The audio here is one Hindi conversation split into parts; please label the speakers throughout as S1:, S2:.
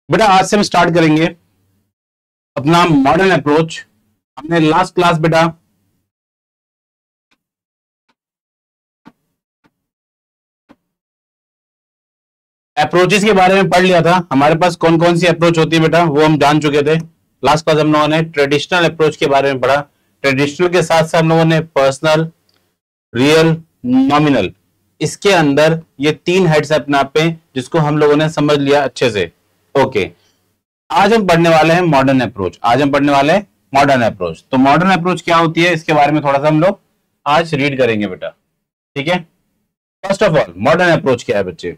S1: बेटा आज से हम स्टार्ट करेंगे अपना मॉडर्न अप्रोच। हमने लास्ट क्लास बेटा अप्रोचेस के बारे में पढ़ लिया था। हमारे पास कौन कौन सी अप्रोच होती है बेटा वो हम जान चुके थे। लास्ट क्लास हम लोगों ने ट्रेडिशनल अप्रोच के बारे में पढ़ा। ट्रेडिशनल के साथ साथ हम लोगों ने पर्सनल, रियल, नॉमिनल, इसके अंदर ये तीन हेड्स है अपने आप पे, जिसको हम लोगों ने समझ लिया अच्छे से। ओके, आज हम पढ़ने वाले हैं मॉडर्न अप्रोच। आज हम पढ़ने वाले हैं मॉडर्न अप्रोच। तो मॉडर्न अप्रोच क्या होती है इसके बारे में थोड़ा सा हम लोग आज रीड करेंगे बेटा, ठीक है। First of all modern approach क्या है बच्चे?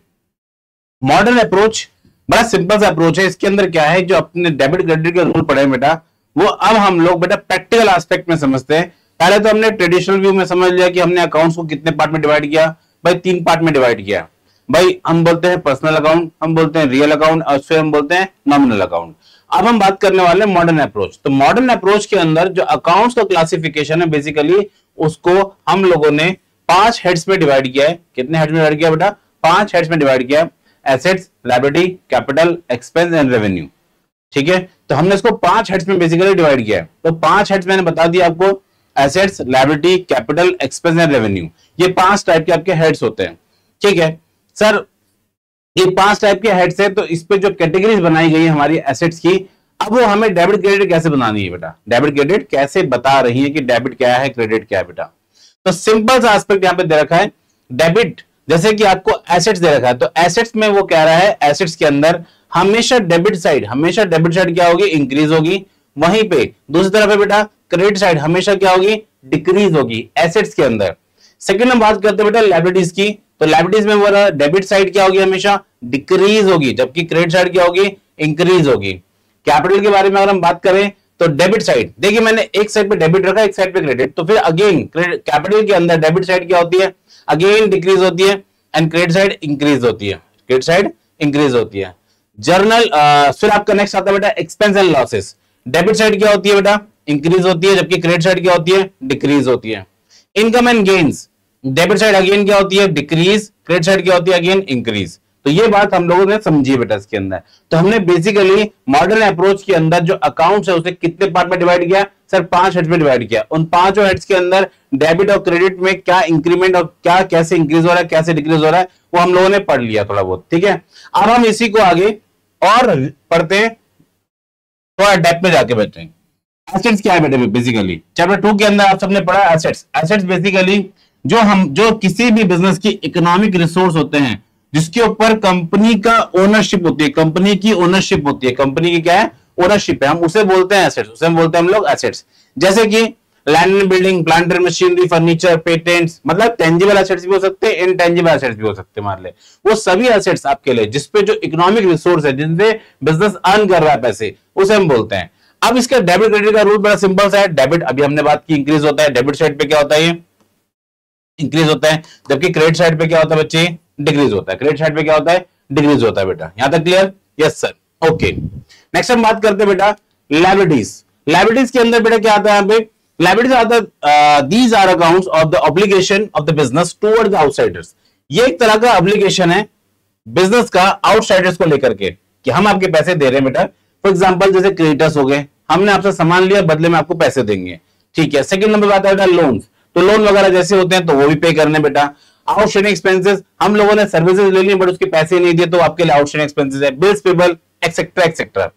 S1: मॉडर्न अप्रोच बड़ा सिंपल सा अप्रोच है। इसके अंदर क्या है, जो अपने डेबिट क्रेडिट के रूल पढ़े बेटा, वो अब हम लोग बेटा प्रैक्टिकल एस्पेक्ट में समझते हैं। पहले तो हमने ट्रेडिशनल व्यू में समझ लिया कि हमने अकाउंट्स को कितने पार्ट में डिवाइड किया भाई, 3 पार्ट में डिवाइड किया भाई। हम बोलते हैं पर्सनल अकाउंट, हम बोलते हैं रियल अकाउंट और फिर हम बोलते हैं नॉमिनल अकाउंट। अब हम बात करने वाले हैं मॉडर्न अप्रोच। तो मॉडर्न अप्रोच के अंदर जो अकाउंट्स का क्लासिफिकेशन है बेसिकली उसको हम लोगों ने 5 हेड्स में डिवाइड किया है। कितने हेड्स में डिवाइड किया बेटा? 5 हेड्स में डिवाइड किया। Assets, liability, capital, expense and revenue. ठीक है, तो हमने इसको 5 हेड्स में बेसिकली डिवाइड किया है। तो 5 हेड्स मैंने बता दिया आपको, assets, liability, capital, expense and revenue. ये 5 टाइप के आपके हेड्स होते हैं। ठीक है सर, ये 5 टाइप के हेड्स है। तो इस पे जो कैटेगरीज बनाई गई है हमारी एसेट्स की, अब वो हमें डेबिट क्रेडिट कैसे बनानी है बेटा? डेबिट क्रेडिट कैसे बता रही है कि डेबिट क्या है, क्रेडिट क्या है बेटा? तो सिंपल सा एस्पेक्ट यहां पे दे रखा है। डेबिट जैसे कि आपको एसेट्स दे रखा है, तो एसेट्स में वो कह रहा है एसेट्स के अंदर हमेशा डेबिट साइड क्या होगी? इंक्रीज होगी। वहीं पे दूसरी तरफ है बेटा क्रेडिट साइड हमेशा क्या होगी? डिक्रीज होगी एसेट्स के अंदर। सेकंड हम बात करते हैं बेटा लायबिलिटीज की। तो लायबिलिटीज में वो डेबिट साइड क्या होगी? हमेशा डिक्रीज होगी, जबकि क्रेडिट साइड क्या होगी? इंक्रीज होगी। कैपिटल के बारे में अगर हम बात करें तो डेबिट साइड, देखिए मैंने एक साइड पे डेबिट रखा, एक साइड पे क्रेडिट, तो फिर अगेन कैपिटल के अंदर डेबिट साइड क्या होती है? अगेन डिक्रीज होती है एंड क्रेडिट साइड इंक्रीज होती है। क्रेडिट साइड इंक्रीज होती है। जर्नल फिर आपका नेक्स्ट आता है बेटा expense and losses. Debit side क्या होती है बेटा? इंक्रीज होती है, जबकि क्रेडिट साइड क्या होती है? डिक्रीज होती है। Income and gains, debit side again क्या होती है? डिक्रीज, क्रेडिट साइड क्या होती है? Again increase. तो ये बात हम लोगों ने समझी बेटा इसके अंदर। तो हमने बेसिकली मॉडर्न अप्रोच के अंदर जो अकाउंट्स है उसे कितने पार्ट में डिवाइड किया सर? 5 हेड्स में डिवाइड किया। उन 5 हेड्स के अंदर डेबिट और क्रेडिट में क्या इंक्रीमेंट और क्या कैसे इंक्रीज हो रहा है, कैसे डिक्रीज हो रहा है, वो हम लोगों ने पढ़ लिया थोड़ा बहुत। ठीक है, अब हम इसी को आगे और पढ़ते हैं, थोड़ा डेप्थ में जाके बैठते हैं। एसेट्स क्या है बेटे? बेसिकली चैप्टर 2 के अंदर आप सबने पढ़ा एसेट्स। एसेट्स बेसिकली जो किसी भी बिजनेस की इकोनॉमिक रिसोर्स होते हैं, जिसके ऊपर कंपनी का ओनरशिप होती है, कंपनी की ओनरशिप होती है, कंपनी की क्या है? ओनरशिप है, हम उसे बोलते हैं एसेट्स। उसे हम बोलते हैं हम लोग एसेट्स। जैसे कि land and building, plant and machinery, furniture, patents, मतलब टेंजिबल एसेट्स भी हो सकते हैं, इनटेंजिबल एसेट्स भी हो सकते हैं। मान ले वो सभी एसेट्स आपके लिए जिसपे जो इकोनॉमिक रिसोर्स है, जिनसे बिजनेस अर्न कर रहा है पैसे, उसे हम बोलते हैं। अब इसका डेबिट क्रेडिट का रूल बड़ा सिंपल सा है। डेबिट अभी हमने बात की इंक्रीज होता है, डेबिट साइड पे क्या होता है? ये इंक्रीज होता है, जबकि क्रेडिट साइड पे क्या होता है बच्चे? डिक्रीज होता है। क्रेडिट साइड पे क्या होता है? डिक्रीज होता है बेटा। यहां तक clear? Yes sir, okay. Next हम बात करते हैं बेटा लायबिलिटीज। लायबिलिटीज के अंदर बेटा क्या आता है? यहाँ पे लायबिलिटीज आता है these are accounts of the obligation of the business toward the outsiders. ये एक तरह का ऑब्लिगेशन है बिजनेस का आउटसाइडर्स को लेकर के, कि हम आपके पैसे दे रहे हैं बेटा। फॉर एग्जाम्पल जैसे क्रेडिटर्स हो गए, हमने आपसे सामान लिया, बदले में आपको पैसे देंगे। ठीक है। सेकंड नंबर आता है बेटा लोन्स। तो लोन वगैरह जैसे होते हैं तो वो भी पे करने बेटा। आउटस्टैंडिंग एक्सपेंसेस, हम लोगों ने सर्विसेज ले ली बट उसके पैसे नहीं दिए, तो आपके लिए आउटस्टैंडिंग एक्सपेंसेस है। Bills payable etcetera etcetera.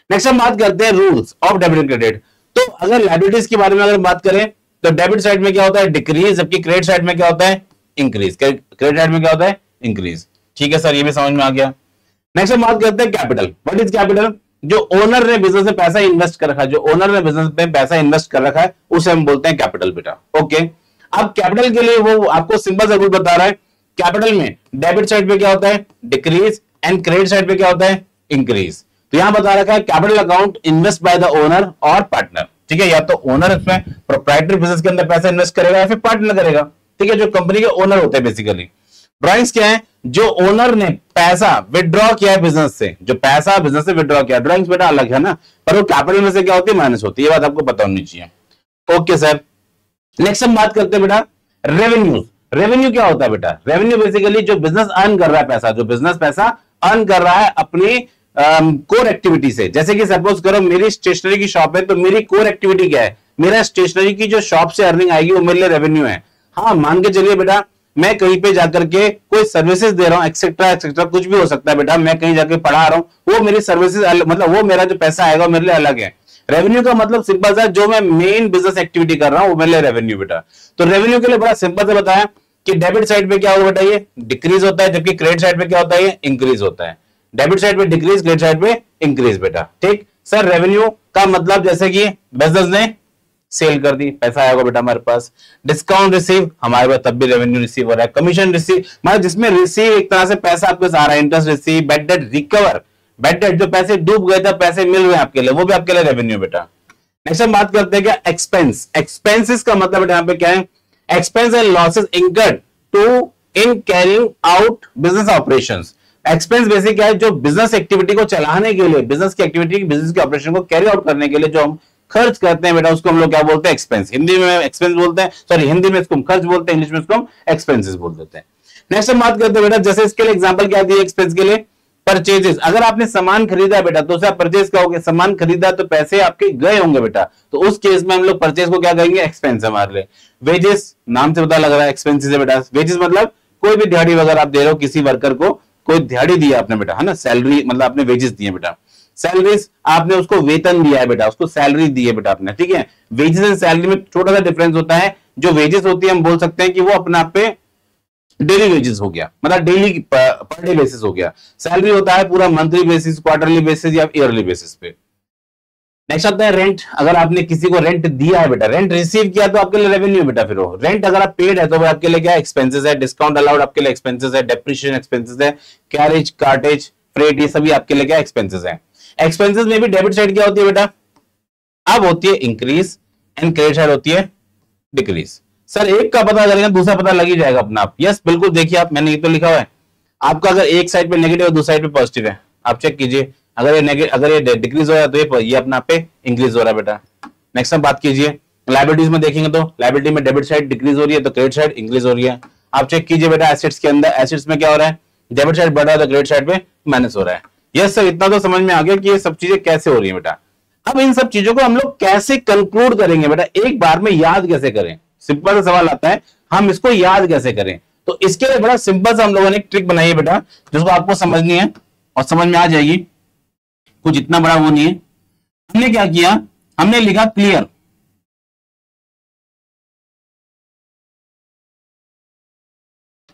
S1: Next हम बात करते हैं rules of debit and credit. तो अगर लायबिलिटीज के बारे में अगर बात करें तो डेबिट साइड में क्या होता है? डिक्रीज, जबकि क्रेडिट साइड में क्या होता है? इंक्रीज। क्रेडिट साइड में क्या होता है? इंक्रीज। ठीक है सर, ये भी समझ में आ गया। नेक्स्ट हम बात करते हैं कैपिटल। What is capital? जो ओनर ने बिजनेस में पैसा इन्वेस्ट कर रखा है, जो ओनर ने बिजनेस में पैसा इन्वेस्ट कर रखा है, उसे हम बोलते हैं कैपिटल बेटा। ओके, अब कैपिटल के लिए वो आपको सिंपल सा रूल बता रहा है। कैपिटल में डेबिट साइड पे क्या होता है? डिक्रीज एंड क्रेडिट साइड पे क्या होता है? इंक्रीज। तो यहां बता रखा है capital account invest by the owner और पार्टनर। ठीक है, या तो ओनर इसमें प्रोप्राइटरी बिजनेस के अंदर पैसा इन्वेस्ट करेगा या फिर पार्टनर करेगा। ठीक है, जो कंपनी के ओनर होते हैं बेसिकली। ड्रॉइंग्स क्या है? जो ओनर ने पैसा विड्रॉ किया है बिजनेस से, जो पैसा बिजनेस से विड्रॉ किया। ड्रॉइंग्स बेटा अलग है ना, पर वो कैपिटल में से क्या होती है? माइनस होती है। ये बात आपको पता होनी चाहिए। ओके सर, नेक्स्ट हम बात करते हैं बेटा रेवेन्यूज। रेवेन्यू क्या होता है बेटा? रेवेन्यू बेसिकली जो बिजनेस अर्न कर रहा है पैसा, जो बिजनेस पैसा अर्न कर रहा है अपनी कोर एक्टिविटी से। जैसे कि सपोज करो मेरी स्टेशनरी की शॉप है, तो मेरी कोर एक्टिविटी क्या है, मेरा स्टेशनरी की जो शॉप से अर्निंग आएगी वो मेरे लिए रेवेन्यू है। हाँ, मान के चलिए बेटा मैं कहीं पे जाकर के कोई सर्विसेज दे रहा हूं, एक्सेट्रा एक्सेट्रा, कुछ भी हो सकता है बेटा, मैं कहीं जाके पढ़ा रहा हूं, वो मेरी सर्विसेज मतलब वो मेरा जो पैसा आएगा मेरे लिए अलग है। रेवेन्यू का मतलब सिंपल सा, जो मैं मेन बिजनेस एक्टिविटी कर रहा हूं वो मेरे लिए रेवेन्यू बेटा। तो रेवेन्यू के लिए बड़ा सिंपल से बताया कि डेबिट साइड पे क्या होगा बेटा, ये डिक्रीज होता है, जबकि क्रेडिट साइड पे क्या होता है, ये इंक्रीज होता है। डेबिट साइड पे डिक्रीज, क्रेडिट साइड पे इंक्रीज बेटा। ठीक सर, रेवेन्यू का मतलब जैसे कि बिजनेस ने सेल कर दी, पैसा आएगा बेटा हमारे पास। डिस्काउंट रिसीव, हमारे पास तब भी रेवेन्यू रिसीव हो रहा है। कमीशन रिसीव, मतलब जिसमें रिसीव एक तरह से पैसा आपके पास आ रहा है। Interest receive, bad debt recover, bad debt जो पैसे डूब गए थे पैसे मिल रहे हैं आपके लिए, वो भी आपके लिए रेवेन्यू बेटा। नेक्स्ट हम बात करते हैं क्या, एक्सपेंस। एक्सपेंसेस का मतलब बेटा यहाँ पे क्या है, expense and losses incurred to in carrying out business operations. Expense basic क्या है, जो बिजनेस एक्टिविटी को चलाने के लिए, बिजनेस की एक्टिविटी, बिजनेस के ऑपरेशन को कैरी आउट करने के लिए जो हम खर्च करते हैं बेटा, उसको हम लोग क्या बोलते हैं, एक्सपेंस। हिंदी में एक्सपेंस बोलते हैं, सॉरी हिंदी में इसको हम खर्च बोलते हैं, इंग्लिश में इसको हम एक्सपेंसेस बोल देते हैं। नेक्स्ट हम बात करते हैं बेटा, जैसे इसके लिए एग्जांपल क्या दिए एक्सपेंस के लिए, परचेजेस। अगर आपने सामान खरीदा बेटा तो उसे आप परचेज कहोगे, सामान खरीदा तो पैसे आपके गए होंगे बेटा, तो उस केस में हम लोग परचेज को क्या कहेंगे, एक्सपेंस हमारे लिए। वेजेस, नाम से पता लग रहा है एक्सपेंसेस है बेटा। वेजेस मतलब कोई भी दिहाड़ी वगैरह आप दे रहे हो किसी वर्कर को, कोई दिहाड़ी दिया आपने बेटा, है ना, सैलरी मतलब आपने वेजेस दिए बेटा। सैलरीज आपने उसको वेतन दिया है बेटा, उसको सैलरी दी है बेटा आपने, ठीक है। वेजेस एंड सैलरी में छोटा सा डिफरेंस होता है। जो वेजेस होती है हम बोल सकते हैं कि वो अपने आप पे डेली वेजेस हो गया, मतलब डेली पर डे बेसिस हो गया। सैलरी होता है पूरा मंथली बेसिस, क्वार्टरली बेसिस या ईयरली बेसिस पे। नेक्स्ट आता है रेंट। अगर आपने किसी को रेंट दिया है बेटा, रेंट रिसीव किया तो आपके लिए रेवेन्यू बेटा। फिर वो रेंट अगर आप पेड है तो आपके लिए क्या एक्सपेंसेस है। डिस्काउंट अलाउड आपके लिए एक्सपेंसेस है। डेप्रिसिएशन एक्सपेंसेस है। कैरेज, कार्टेज, फ्रेट, ये सभी आपके लिए क्या एक्सपेंसेस है। एक्सपेंसेस में भी डेबिट साइड क्या होती है बेटा, अब होती है इंक्रीज, एंड क्रेडिट साइड होती है डिक्रीज। सर एक का पता करेंगे दूसरा पता लग ही जाएगा अपना आप। यस बिल्कुल, देखिए आप, मैंने ये तो लिखा हुआ है आपका, अगर एक साइड पे नेगेटिव है दूसरी साइड पे पॉजिटिव है, आप चेक कीजिए। अगर ये नेगेटिव, अगर ये डिक्रीज हो रहा है तो ये अपना पे इंक्रीज हो रहा है बेटा। नेक्स्ट हम बात कीजिए लाइबिलिटीज में, देखेंगे तो लाइबिलिटी में डेबिट साइड डिक्रीज हो रही है तो क्रेडिट साइड इंक्रीज हो रही है। आप चेक कीजिए बेटा एसेट्स के अंदर, एसेट्स में क्या हो रहा है, डेबिट साइड बढ़ रहा है तो क्रेडिट साइड पे माइनस हो रहा है। यस सर, इतना तो समझ में आ गया कि ये सब चीजें कैसे हो रही है बेटा। अब इन सब चीजों को हम लोग कैसे कंक्लूड करेंगे बेटा, एक बार में याद कैसे करें, सिंपल सा सवाल आता है, हम इसको याद कैसे करें। तो इसके लिए बड़ा सिंपल सा हम लोगों ने एक ट्रिक बनाई है बेटा, जिसको आपको समझनी है और समझ में आ जाएगी, कुछ इतना बड़ा वो नहीं है। हमने क्या किया, हमने लिखा क्लियर,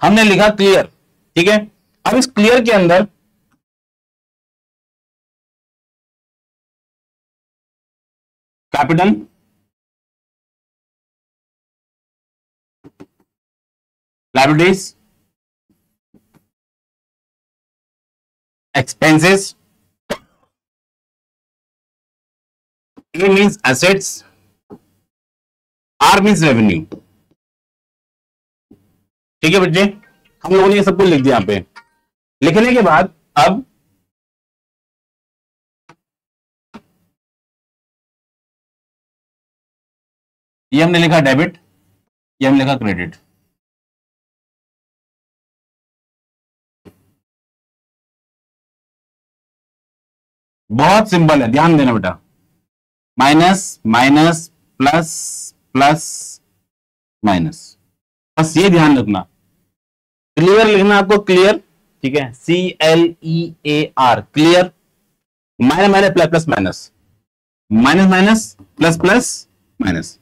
S1: हमने लिखा क्लियर, ठीक है। अब इस क्लियर के अंदर capital, liabilities, expenses, A means assets, R means revenue। ठीक है बच्चे, हम लोगों ने ये सब कुछ लिख दिया यहाँ पे। लिखने के बाद अब ये हमने लिखा डेबिट, ये हमने लिखा क्रेडिट। बहुत सिंपल है, ध्यान देना बेटा। Minus minus plus plus minus, बस ये ध्यान रखना। क्लियर लिखना आपको, क्लियर, ठीक है, CLEAR, clear. Minus minus plus plus minus, minus minus plus plus minus,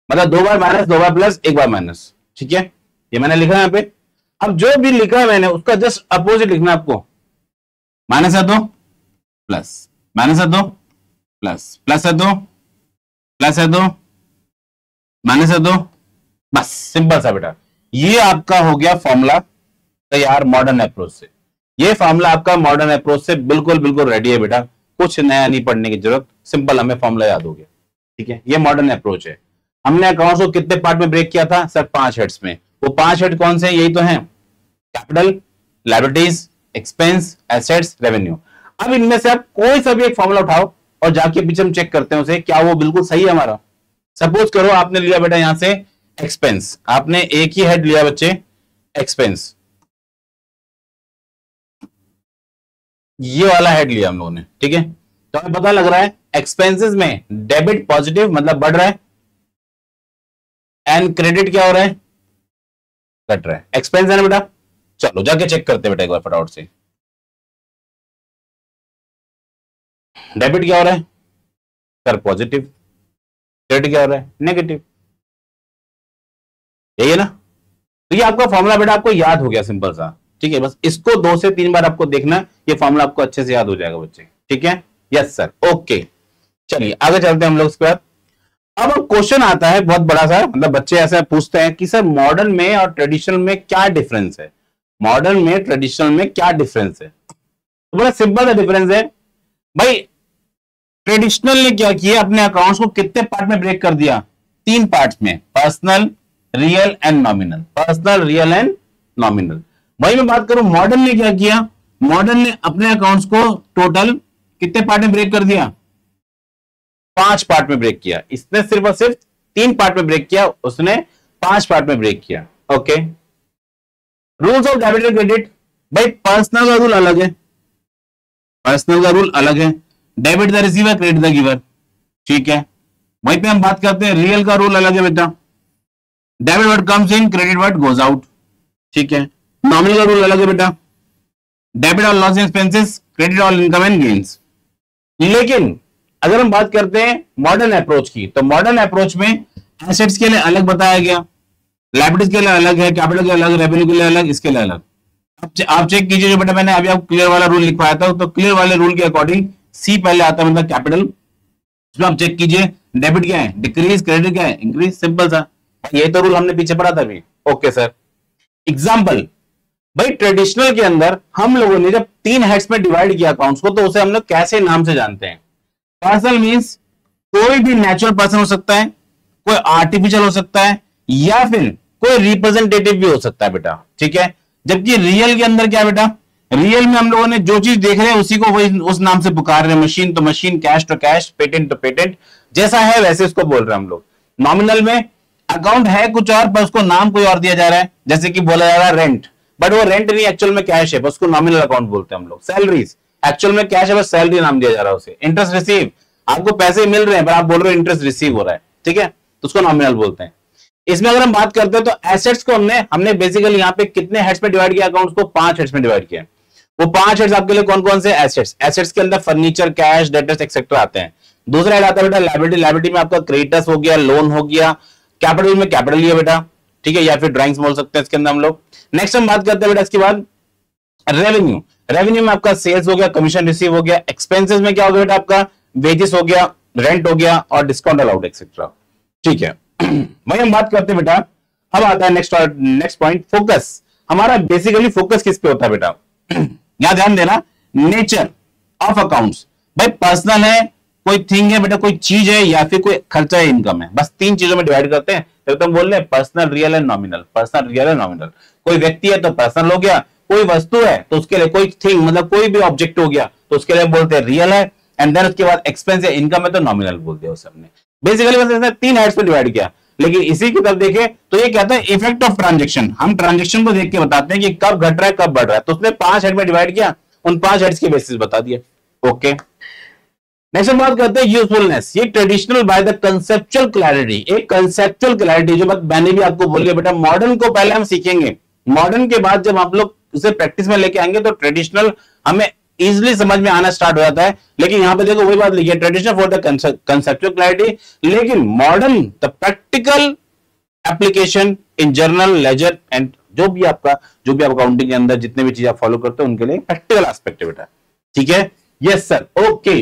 S1: मतलब दो बार माइनस दो बार प्लस एक बार माइनस, ठीक है। ये मैंने लिखा है यहाँ पे। अब जो भी लिखा है मैंने उसका जस्ट अपोजिट लिखना आपको। माइनस है तो प्लस, माइनस है तो प्लस, प्लस है तो प्लस है तो माइनस है तो, बस सिंपल सा बेटा। ये आपका हो गया फॉर्मूला तैयार मॉडर्न अप्रोच से। ये फॉर्मूला आपका मॉडर्न अप्रोच से बिल्कुल बिल्कुल रेडी है बेटा, कुछ नया नहीं पढ़ने की जरूरत, सिंपल हमें फॉर्मूला याद हो गया, ठीक है। ये मॉडर्न अप्रोच है। हमने अकाउंट्स को कितने पार्ट में ब्रेक किया था सर, 5 हेड्स में। वो 5 हेड कौन से हैं, यही तो हैं, capital, liabilities, expense, assets, revenue. अब इनमें से आप कोई सा भी एक फॉर्मूला उठाओ और जाके पीछे हम चेक करते हैं उसे, क्या वो बिल्कुल सही है हमारा। सपोज करो आपने लिया बेटा यहां से एक्सपेंस, आपने एक ही हेड लिया बच्चे एक्सपेंस, ये वाला हेड लिया हम लोगों ने, ठीक है। तो हमें पता लग रहा है एक्सपेंसेस में डेबिट पॉजिटिव मतलब बढ़ रहा है, एंड क्रेडिट क्या हो रहा है, घट रहा है। एक्सपेंस है ना बेटा, चलो जाके चेक करते हैं बेटा एक बार फटाफट से। डेबिट क्या हो रहा है सर, पॉजिटिव। क्रेडिट क्या हो रहा है, नेगेटिव। यही है ना। तो ये आपका फॉर्मूला बेटा आपको याद हो गया, सिंपल सा, ठीक है। बस इसको 2 से 3 बार आपको देखना, ये फॉर्मूला आपको अच्छे से याद हो जाएगा बच्चे, ठीक है। Yes sir, okay. चलिए आगे चलते हैं हम लोग इसके बाद। अब क्वेश्चन आता है बहुत बड़ा सा, मतलब बच्चे ऐसे पूछते हैं कि सर मॉडर्न में और ट्रेडिशनल में क्या डिफरेंस है, मॉडर्न में ट्रेडिशनल में क्या डिफरेंस है। तो बड़ा सिंपल सा डिफरेंस है भाई। ट्रेडिशनल ने क्या किया, अपने अकाउंट्स को कितने पार्ट में ब्रेक कर दिया, 3 पार्ट्स में, personal, real and nominal. Personal, real and nominal. वही मैं बात करूं मॉडर्न ने क्या किया, मॉडर्न ने अपने अकाउंट्स को टोटल कितने पार्ट में ब्रेक कर दिया, 5 पार्ट में ब्रेक किया। इसने सिर्फ और सिर्फ 3 पार्ट में ब्रेक किया, उसने 5 पार्ट में ब्रेक किया। Okay. Rules of debit and credit, भाई पर्सनल का रूल अलग है, पर्सनल का रूल अलग है, debit the receiver credit the giver, ठीक है। वहीं पे हम बात करते हैं रियल का रूल अलग है बेटा, debit word comes in, credit word goes out, ठीक है। नॉमिनल का रूल अलग है बेटा, debit all loss expenses, credit all income and gains. लेकिन अगर हम बात करते हैं मॉडर्न अप्रोच की, तो मॉडर्न अप्रोच में एसेट्स के लिए अलग बताया गया, लायबिलिटीज के लिए अलग है, कैपिटल के लिए अलग, रेवेन्यू के लिए अलग, इसके लिए अलग। आप चेक कीजिए जो बेटा मैंने अभी आपको क्लियर वाला रूल लिखवाया था, तो क्लियर वाले रूल के अकॉर्डिंग सी पहले आता है, मतलब कैपिटल। इसमें आप चेक कीजिए डेबिट क्या है, डिक्रीज, क्रेडिट क्या है, इंक्रीज, सिंपल सा। ये तो रूल हमने पीछे पढ़ा था अभी। Okay sir. एग्जाम्पल, भाई ट्रेडिशनल के अंदर हम लोगों ने जब 3 हेड्स में डिवाइड किया अकाउंट्स को, तो उसे हम लोग कैसे नाम से जानते हैं। पर्सन मींस कोई भी नेचुरल पर्सन हो सकता है, कोई आर्टिफिशियल हो सकता है, या फिर कोई रिप्रेजेंटेटिव भी हो सकता है बेटा, ठीक है। जबकि रियल के अंदर क्या बेटा, रियल में हम लोगों ने जो चीज देख रहे हैं उसी को वही उस नाम से पुकार रहे हैं, मशीन तो मशीन, कैश तो कैश, पेटेंट तो पेटेंट, जैसा है वैसे उसको बोल रहे हैं हम लोग। नॉमिनल में अकाउंट है कुछ और पर उसको नाम कोई और दिया जा रहा है, जैसे कि बोला जा रहा है रेंट, बट वो रेंट नहीं, एक्चुअल में कैश है, बस उसको नॉमिनल अकाउंट बोलते हैं हम लोग। सैलरीज, एक्चुअल में कैश है, बस सैलरी नाम दिया जा रहा है उसे। इंटरेस्ट रिसीव, आपको पैसे मिल रहे हैं पर आप बोल रहे हो इंटरेस्ट रिसीव हो रहा है, ठीक है, तो उसको नॉमिनल बोलते हैं। इसमें अगर हम बात करते हैं तो एसेट्स को हमने बेसिकली यहाँ पे कितने हेड्स में डिवाइड किया अकाउंट्स को, 5 हेड्स में डिवाइड किया। वो 5 हेड्स आपके लिए कौन कौन से एसेट्स, एसेट्स के अंदर फर्नीचर, कैश, डेटर्स एक्सेट्रा आते हैं। दूसरा हेड आता है बेटा लायबिलिटी, लायबिलिटी में आपका क्रेडिटर्स हो गया, लोन हो गया, कैपिटल में कैपिटल ही है बेटा, ठीक है, या फिर ड्राइंग्स बोल सकते हैं इसके अंदर हम लोग। नेक्स्ट हम बात करते हैं बेटा इसके बाद रेवेन्यू, रेवेन्यू में आपका सेल्स हो गया, कमीशन रिसीव हो गया। एक्सपेंसेस में क्या हो गया बेटा, आपका वेजेस हो गया, रेंट हो गया और डिस्काउंट अलाउड एक्सेट्रा, ठीक है। वही हम बात करते हैं बेटा, अब आता है नेक्स्ट पॉइंट, फोकस। हमारा बेसिकली फोकस किस पे होता है बेटा, यहां ध्यान देना, नेचर ऑफ अकाउंट्स। भाई पर्सनल है, कोई थिंग है बेटा, कोई चीज है, या फिर कोई खर्चा है, इनकम है, बस 3 चीजों में डिवाइड करते हैं। तो तुम बोल रहे हैं personal, real and nominal, personal, real and nominal. कोई व्यक्ति है तो पर्सनल हो गया, कोई वस्तु है तो उसके लिए, कोई थिंग मतलब कोई भी ऑब्जेक्ट हो गया तो उसके लिए बोलते हैं रियल है, एंड देन उसके बाद एक्सपेंस या इनकम है तो नॉमिनल बोल दिया उसे हमने। बेसिकली बस इसने 3 हेड्स में डिवाइड किया। लेकिन इसी की तरफ देखें तो ये कहता है इफेक्ट ऑफ ट्रांजेक्शन, हम ट्रांजेक्शन को देख के बताते हैं कि कब घट रहा है कब बढ़ रहा है, तो उसने 5 हेड में डिवाइड किया, उन 5 हेड्स के बेसिस बता दिया। ओके। नेक्स्ट हम बात करते हैं यूजफुलनेस, ये traditional by the conceptual clarity, एक कंसेप्चुअल क्लैरिटी जो बात मैंने भी आपको बोली है बेटा, मॉडर्न को पहले हम सीखेंगे, मॉडर्न के बाद जब आप लोग उसे प्रैक्टिस में लेके आएंगे तो ट्रेडिशनल हमें इजिली समझ में आना स्टार्ट हो जाता है। लेकिन यहां पे देखो वही बात लिखी है, traditional for the conceptual clarity, लेकिन modern the practical application in journal, ledger and जो भी आप अकाउंटिंग के अंदर जितने भी चीज आप फॉलो करते हो उनके लिए प्रैक्टिकल एस्पेक्ट है बेटा, ठीक है। Yes sir, okay.